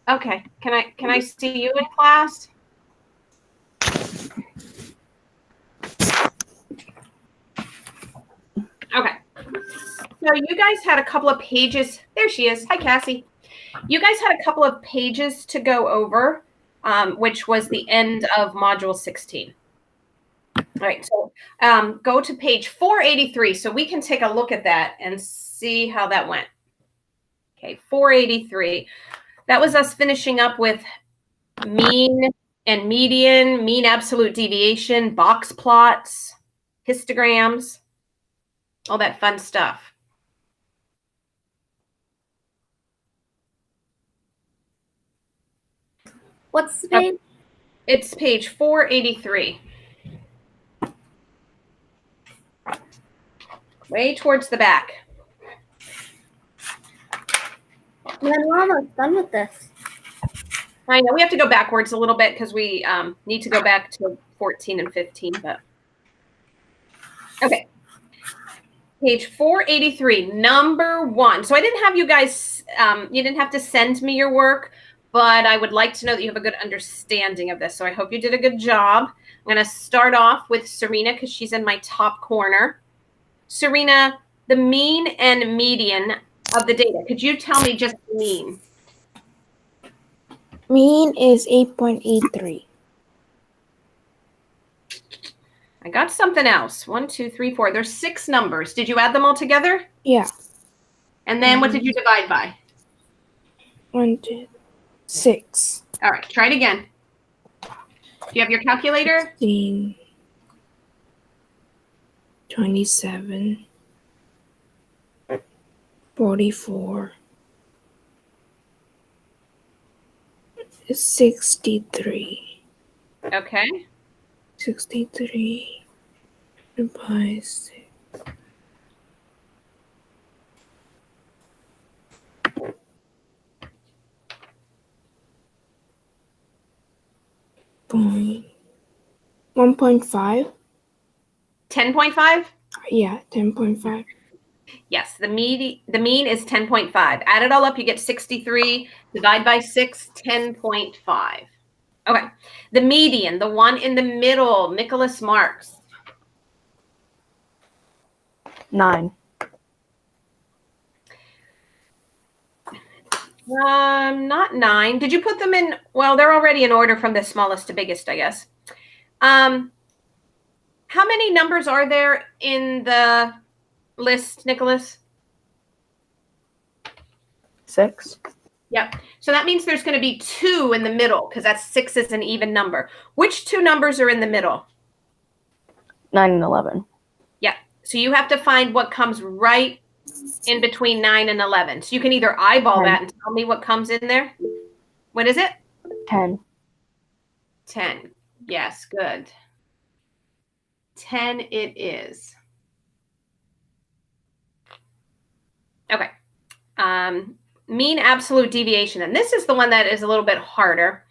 Okay. Can I see you in class? Okay. So you guys had a couple of pages. There she is. Hi, Cassie. You guys had a couple of pages to go over, which was the end of Module 16. All right, so go to page 483 so we can take a look at that and see how that went. Okay, 483. That was us finishing up with mean and median, mean absolute deviation, box plots, histograms, all that fun stuff. What's the page? It's page 483. Way towards the back. Then we're almost done with this. I know we have to go backwards a little bit because we need to go back to 14 and 15, but okay. Page 483, number 1. So I didn't have you guys, you didn't have to send me your work, but I would like to know that you have a good understanding of this. So I hope you did a good job. I'm going to start off with Serena because she's in my top corner. Serena, the mean and median of the data. Could you tell me just the mean? Mean is 8.83. I got something else. 1, 2, 3, 4. There's 6 numbers. Did you add them all together? Yeah. And then what did you divide by? 1, 2, 6. All right, try it again. Do you have your calculator? 16, 27, 44, 63. Okay. 63 by 6. Point 1.5. 10.5? Yeah, 10.5. Yes, the mean is 10.5. Add it all up, you get 63. Divide by 6, 10.5. Okay. The median, the one in the middle, Nicholas Marks. 9. Not 9. Did you put them in? Well, they're already in order from the smallest to biggest, I guess. How many numbers are there in the list, Nicholas? 6. Yep. So that means there's going to be 2 in the middle because that's 6 is an even number. Which 2 numbers are in the middle? 9 and 11. Yeah. So you have to find what comes right in between 9 and 11. So you can either eyeball 10. that and tell me what comes in there. What is it? 10. 10. Yes, good. 10 it is. Okay. Mean absolute deviation. And this is the one that is a little bit harder.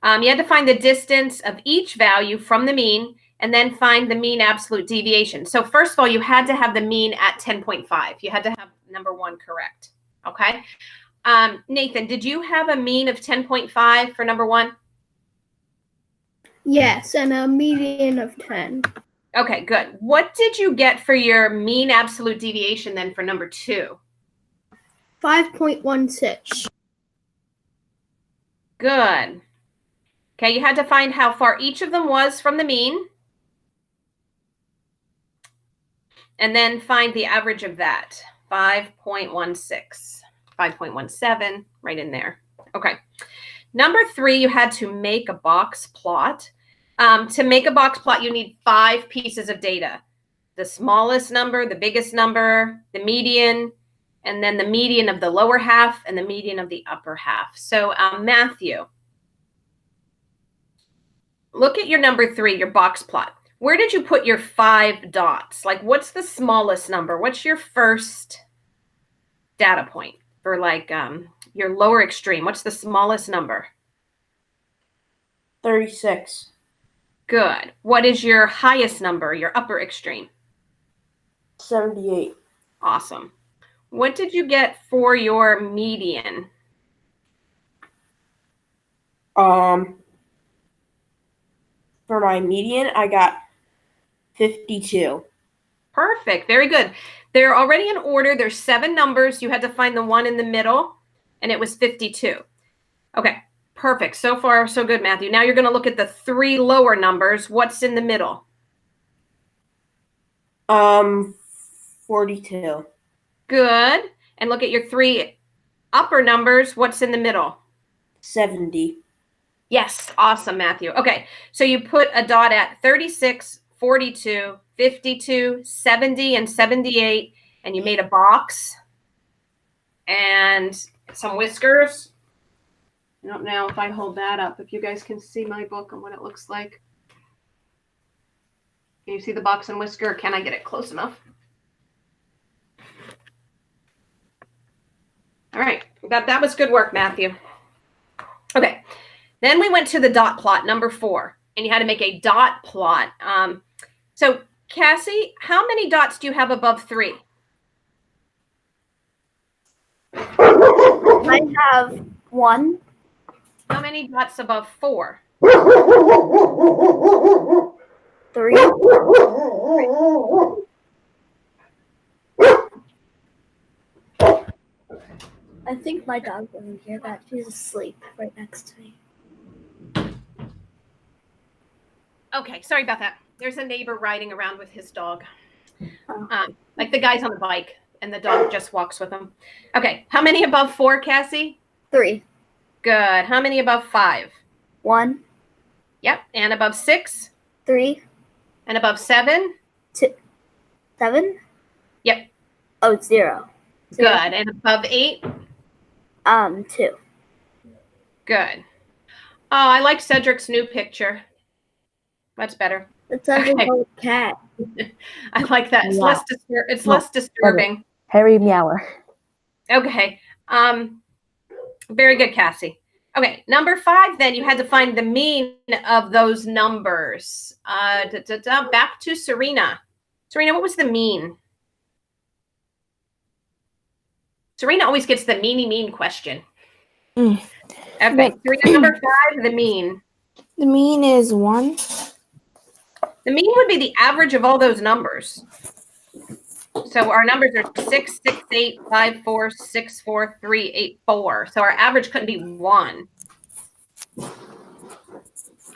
You had to find the distance of each value from the mean and then find the mean absolute deviation. So first of all, you had to have the mean at 10.5. You had to have number 1 correct. Okay. Nathan, did you have a mean of 10.5 for number 1? Yes, and a median of 10. Okay, good. What did you get for your mean absolute deviation then for number 2? 5.16. Good. Okay, you had to find how far each of them was from the mean. And then find the average of that. 5.16, 5.17, right in there. Okay. Number 3, you had to make a box plot. To make a box plot, you need 5 pieces of data. The smallest number, the biggest number, the median, and then the median of the lower half and the median of the upper half. So Matthew, look at your number 3, your box plot. Where did you put your 5 dots? Like, what's the smallest number? What's your first data point for like your lower extreme? What's the smallest number? 36. Good. What is your highest number, your upper extreme? 78. Awesome. What did you get for your median? For my median, I got 52. Perfect. Very good. They're already in order. There's 7 numbers. You had to find the one in the middle, and it was 52. Okay. Perfect. So far, so good, Matthew. Now you're going to look at the 3 lower numbers. What's in the middle? 42. Good. And look at your 3 upper numbers. What's in the middle? 70. Yes. Awesome, Matthew. Okay. So you put a dot at 36, 42, 52, 70, and 78, and you made a box and some whiskers. I don't know if I hold that up, if you guys can see my book and what it looks like. Can you see the box and whisker? Can I get it close enough? All right. That was good work, Matthew. Okay. Then we went to the dot plot, number 4, and you had to make a dot plot. So, Cassie, how many dots do you have above 3? I have 1. How many dots above 4? 3. I think my dog wouldn't hear that. She's asleep right next to me. Okay, sorry about that. There's a neighbor riding around with his dog. Oh. Like the guy's on the bike and the dog just walks with him. Okay, how many above 4, Cassie? 3. Good. How many above 5? 1. Yep. And above 6? 3. And above 7? 7. Yep. Oh, 0. Good. And above 8? 2. Good. Oh, I like Cedric's new picture. That's better. It's a little cat. I like that. It's Yeah. less disturbing. Harry Meower. Okay. Very good, Cassie. Okay, number 5, then you had to find the mean of those numbers. Back to Serena. Serena, what was the mean? Serena always gets the mean question. Mm. Okay, Serena, number 5, the mean. The mean is 1. The mean would be the average of all those numbers. So our numbers are 6, 6, 8, 5, 4, 6, 4, 3, 8, 4. So our average couldn't be 1.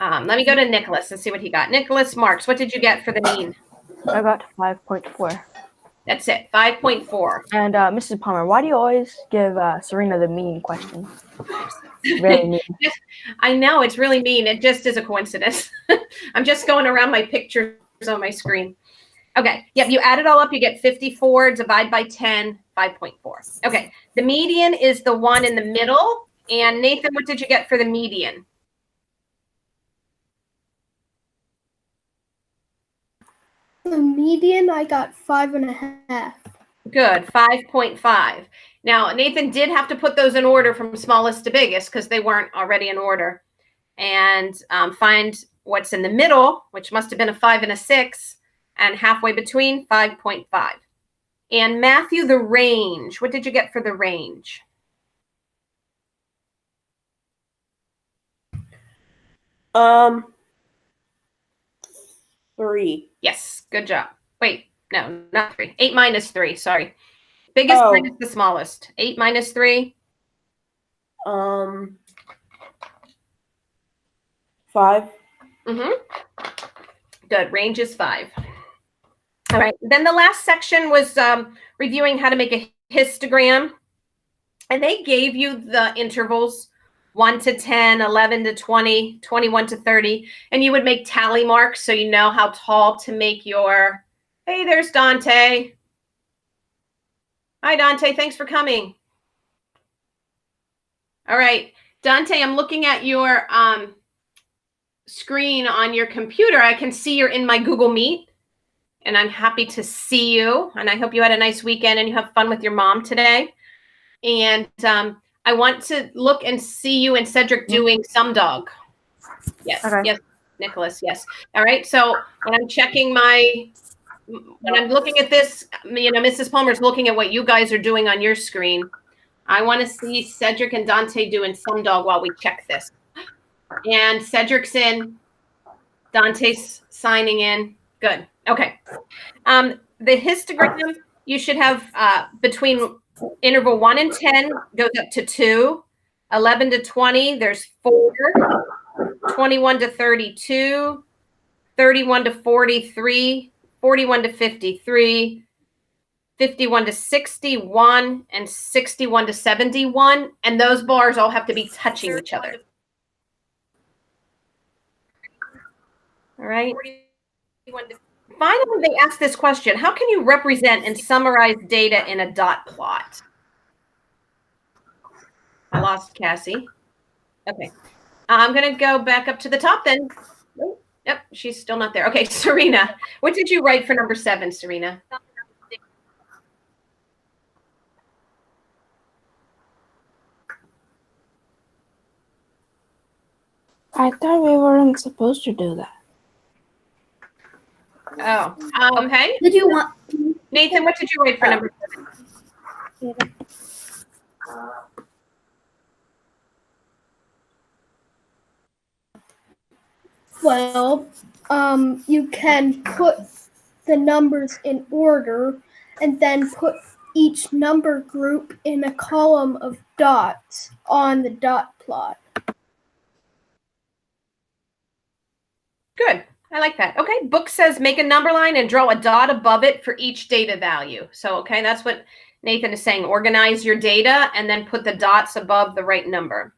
Let me go to Nicholas and see what he got. Nicholas Marks, what did you get for the mean? I got 5.4. That's it, 5.4. And Mrs. Palmer, why do you always give Serena the mean question? Really mean. I know, it's really mean. It just is a coincidence. I'm just going around my pictures on my screen. Okay, yep, you add it all up, you get 54, divide by 10, 5.4. Okay, the median is the one in the middle. And Nathan, what did you get for the median? The median, I got 5.5. Good, 5.5. Now, Nathan did have to put those in order from smallest to biggest because they weren't already in order. And find what's in the middle, which must have been a 5 and a 6, and halfway between, 5.5. And Matthew, the range. What did you get for the range? Three. Yes, good job. Wait, no, not 3. 8 minus 3, sorry. Biggest minus the smallest. 8 minus 3. 5. Good, range is 5. All right, then the last section was reviewing how to make a histogram. And they gave you the intervals 1 to 10, 11 to 20, 21 to 30. And you would make tally marks so you know how tall to make your, hey, there's Dante. Hi, Dante, thanks for coming. All right, Dante, I'm looking at your screen on your computer. I can see you're in my Google Meet. And I'm happy to see you. And I hope you had a nice weekend and you have fun with your mom today. And I want to look and see you and Cedric doing some dog. Yes, Okay. yes, Nicholas, yes. All right, so when I'm checking when I'm looking at this, Mrs. Palmer's looking at what you guys are doing on your screen. I want to see Cedric and Dante doing some dog while we check this. And Cedric's in. Dante's signing in. Good. Okay. The histogram, you should have between interval 1 and 10 goes up to 2. 11 to 20, there's 4. 21 to 32. 31 to 43. 41 to 53. 51 to 61. And 61 to 71. And those bars all have to be touching each other. All right. Finally, they asked this question. How can you represent and summarize data in a dot plot? I lost Cassie. Okay. I'm going to go back up to the top then. Oh, yep, she's still not there. Okay, Serena. What did you write for number 7, Serena? I thought we weren't supposed to do that. Oh, okay. Did you want? Nathan, what did you write for number 7? Well, you can put the numbers in order and then put each number group in a column of dots on the dot plot. Good. I like that. Okay. Book says make a number line and draw a dot above it for each data value. So, okay, that's what Nathan is saying. Organize your data and then put the dots above the right number.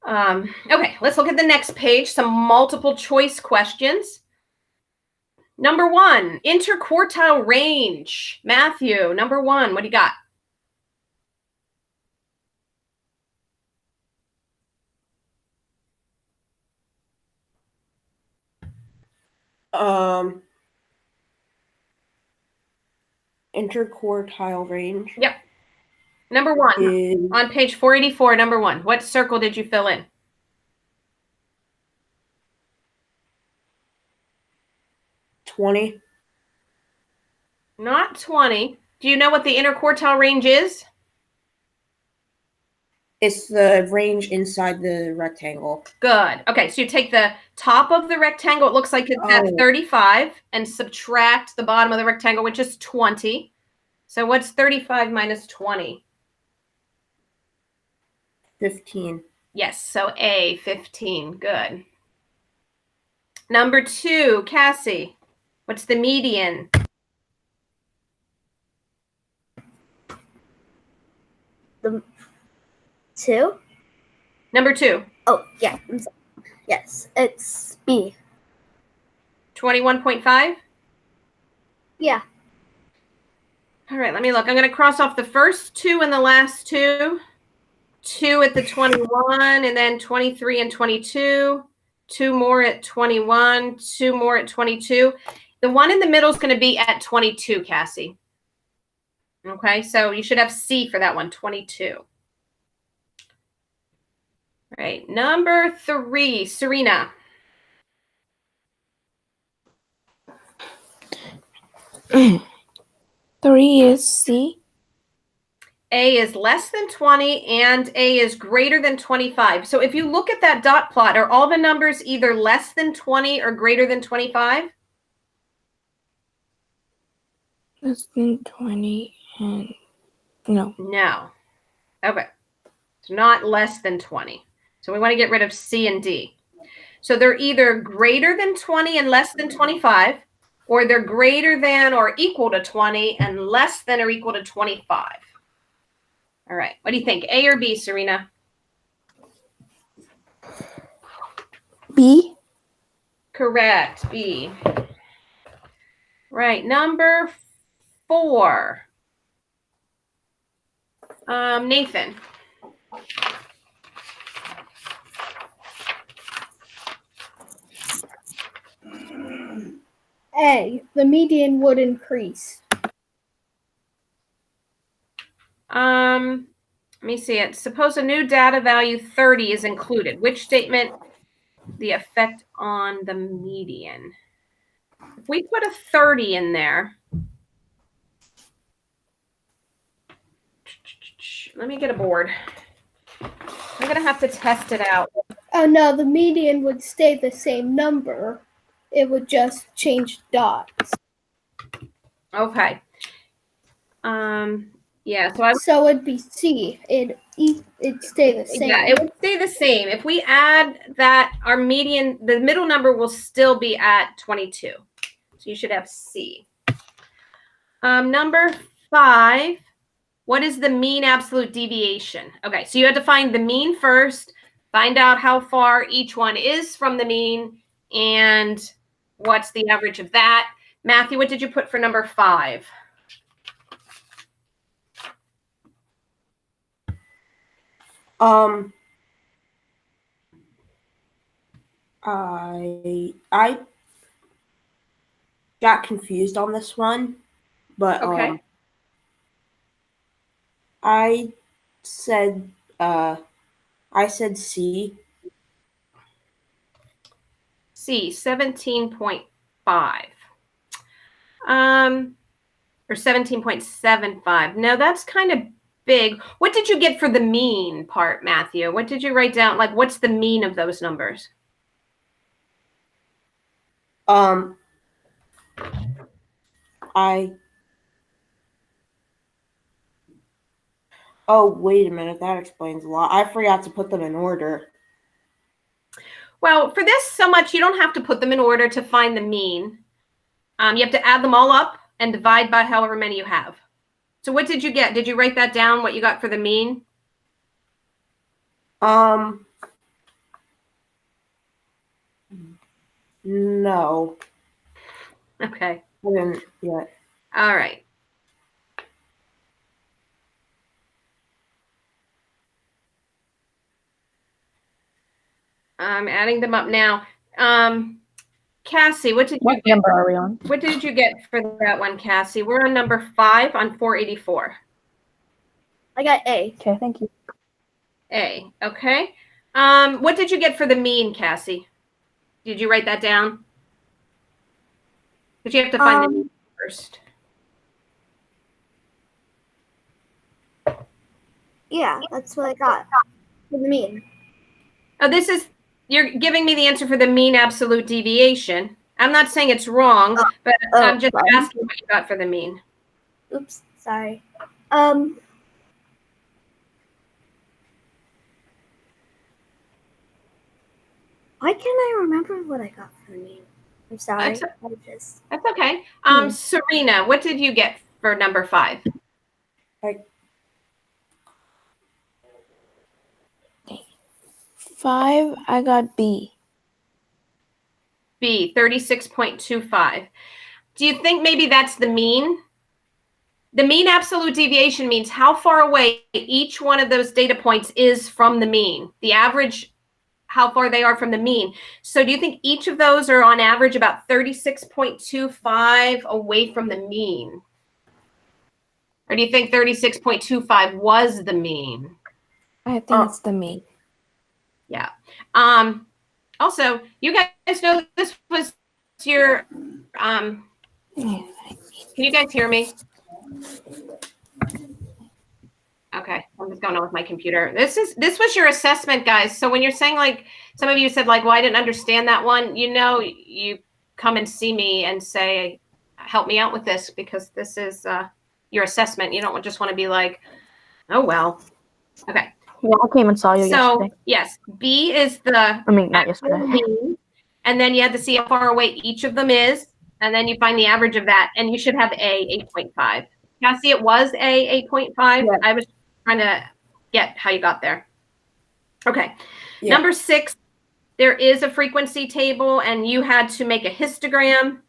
Okay, let's look at the next page. Some multiple choice questions. Number 1, interquartile range. Matthew, number 1, what do you got? Interquartile range. Yep. Number 1 is on page 484, number 1. What circle did you fill in? 20. Not 20. Do you know what the interquartile range is? It's the range inside the rectangle. Good. Okay, so you take the top of the rectangle, it looks like it's at 35, and subtract the bottom of the rectangle, which is 20. So what's 35 minus 20? 15. Yes, so A, 15. Good. Number 2, Cassie, what's the median? The 2? Number 2. Oh, yeah. Yes, it's B. 21.5? Yeah. All right, let me look. I'm going to cross off the first 2 and the last 2. 2 at the 21, and then 23 and 22. 2 more at 21. 2 more at 22. The one in the middle is going to be at 22, Cassie. Okay, so you should have C for that one, 22. All right, number 3, Serena. Three is C. A is less than 20 and A is greater than 25. So if you look at that dot plot, are all the numbers either less than 20 or greater than 25? Less than 20 and no. No. Okay. It's not less than 20. So we want to get rid of C and D. So they're either greater than 20 and less than 25, or they're greater than or equal to 20 and less than or equal to 25. All right. What do you think? A or B, Serena? B. Correct. B. Right. Number 4. Nathan. A, the median would increase. Let me see it. Suppose a new data value 30 is included. Which statement the effect on the median? If we put a 30 in there, let me get a board. I'm going to have to test it out with Oh no, the median would stay the same number. It would just change dots. Okay. Yeah, so I So it'd be C. It'd stay the same. yeah, it would stay the same. If we add that, our median, the middle number will still be at 22. So you should have C. Number 5, what is the mean absolute deviation? Okay, so you had to find the mean first, find out how far each one is from the mean, and what's the average of that. Matthew, what did you put for number 5? I got confused on this one, but Okay. I said C. C, 17.5. Or 17.75. No, that's kind of big. What did you get for the mean part, Matthew? What did you write down? Like, what's the mean of those numbers? Oh, wait a minute. That explains a lot. I forgot to put them in order. Well, for this, so much, you don't have to put them in order to find the mean. You have to add them all up and divide by however many you have. So what did you get? Did you write that down, what you got for the mean? No. Okay. I didn't yet. All right. I'm adding them up now. Cassie, what did you What get? number are we on? What did you get for that one, Cassie? We're on number 5 on 484. I got A. Okay, thank you. A. Okay. What did you get for the mean, Cassie? Did you write that down? Did you have to find the mean first? Yeah, that's what I got. What do you mean? Oh, you're giving me the answer for the mean absolute deviation. I'm not saying it's wrong, but I'm just sorry. asking what you got for the mean. Oops, sorry. Why can't I remember what I got for the mean? I'm sorry. That's okay. Serena, what did you get for number 5? 5, I got B. B, 36.25. Do you think maybe that's the mean? The mean absolute deviation means how far away each one of those data points is from the mean. The average, how far they are from the mean. So do you think each of those are on average about 36.25 away from the mean? Or do you think 36.25 was the mean? I think it's the mean. Yeah. Also, you guys know this was your can you guys hear me? Okay, something's going on with my computer. This was your assessment, guys. So when you're saying, like, some of you said, like, well, I didn't understand that one, you come and see me and say, help me out with this, because this is your assessment. You don't just want to be like, oh, well. Okay. Yeah, I came and saw you yesterday. So, yes, B is the I mean, not yesterday. mean, and then you have to see how far away each of them is, and then you find the average of that, and you should have A, 8.5. Cassie, it was A, 8.5. Yeah. I was trying to get how you got there. Okay. Yeah. Number 6, there is a frequency table, and you had to make a histogram,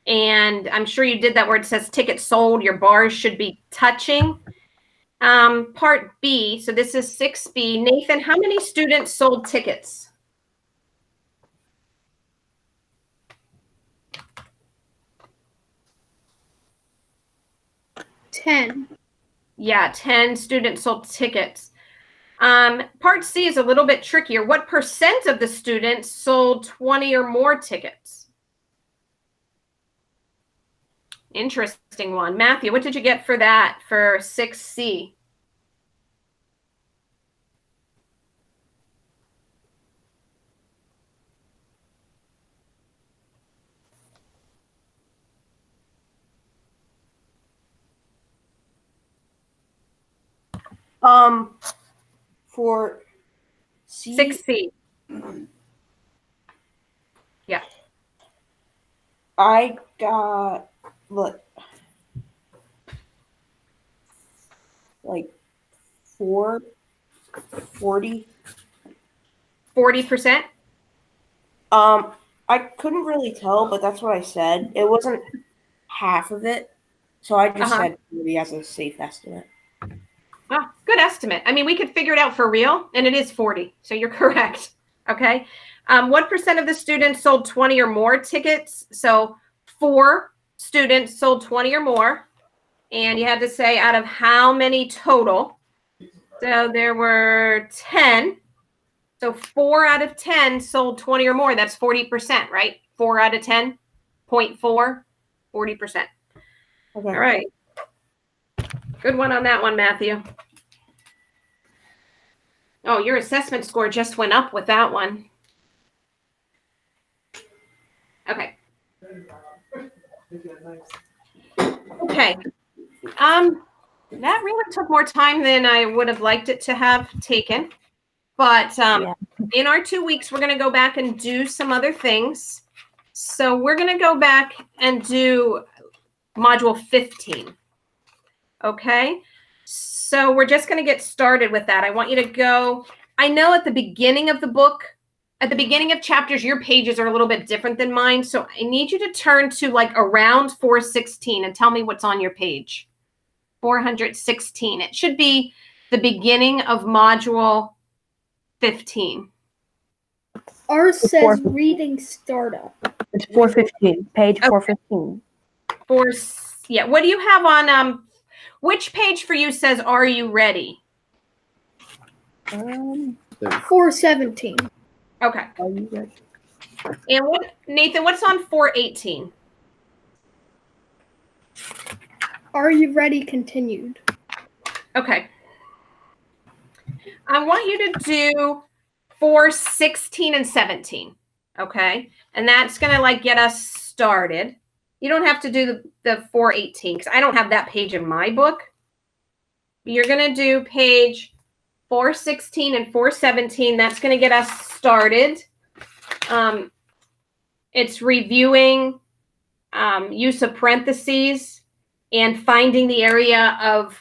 and I'm sure you did that where it says tickets sold. Your bars should be touching. Part B, so this is 6B. Nathan, how many students sold tickets? $10. Yeah, 10 students sold tickets. Part C is a little bit trickier. What % of the students sold 20 or more tickets? Interesting one. Matthew, what did you get for that for 6C? For C, 6C. Yeah. I got look like 440. 40%? I couldn't really tell, but that's what I said. It wasn't half of it, so I just said 40 as a safe estimate. Oh, good estimate. I mean, we could figure it out for real, and it is 40. So you're correct. Okay. What percent of the students sold 20 or more tickets? So 4 students sold 20 or more. And you had to say out of how many total? So there were 10. So 4 out of 10 sold 20 or more. That's 40%, right? 4 out of 10, 0.4, 40%. Okay. All right. Good one on that one, Matthew. Oh, your assessment score just went up with that one. Okay. Okay. That really took more time than I would have liked it to have taken. But in our 2 weeks, we're going to go back and do some other things. So we're going to go back and do module 15. Okay. So we're just going to get started with that. I want you to go. I know at the beginning of the book, at the beginning of chapters, your pages are a little bit different than mine. So I need you to turn to like around 416 and tell me what's on your page. 416. It should be the beginning of module 15. Ours says reading startup. It's 415. Page 415. Yeah. What do you have on which page for you says are you ready? 417. Okay. Are you ready? And what, Nathan, what's on 418? Are you ready? Continued. Okay. I want you to do 416 and 17. Okay. And that's going to like get us started. You don't have to do the 418 because I don't have that page in my book. You're going to do page 416 and 417. That's going to get us started. It's reviewing use of parentheses and finding the area of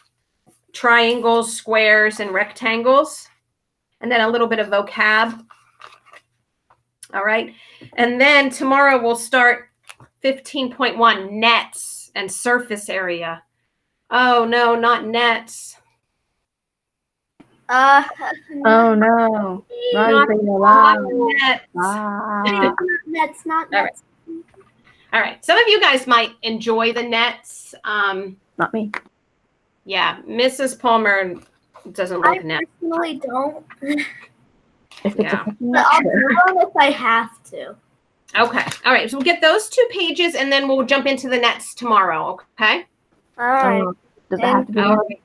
triangles, squares, and rectangles, and then a little bit of vocab. All right. And then tomorrow we'll start 15.1, nets and surface area. Oh, no, not nets. Oh no. Not nets. That's not All right. All right. Some of you guys might enjoy the nets. Not me. Yeah, Mrs. Palmer doesn't I like nets. personally don't, If it's Yeah. but I'll do them if I have to. Okay. All right. So we'll get those 2 pages and then we'll jump into the nets tomorrow. Okay. All right. Does it have to be?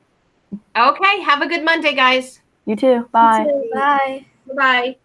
Okay. Have a good Monday, guys. You too. Bye. Bye. Bye.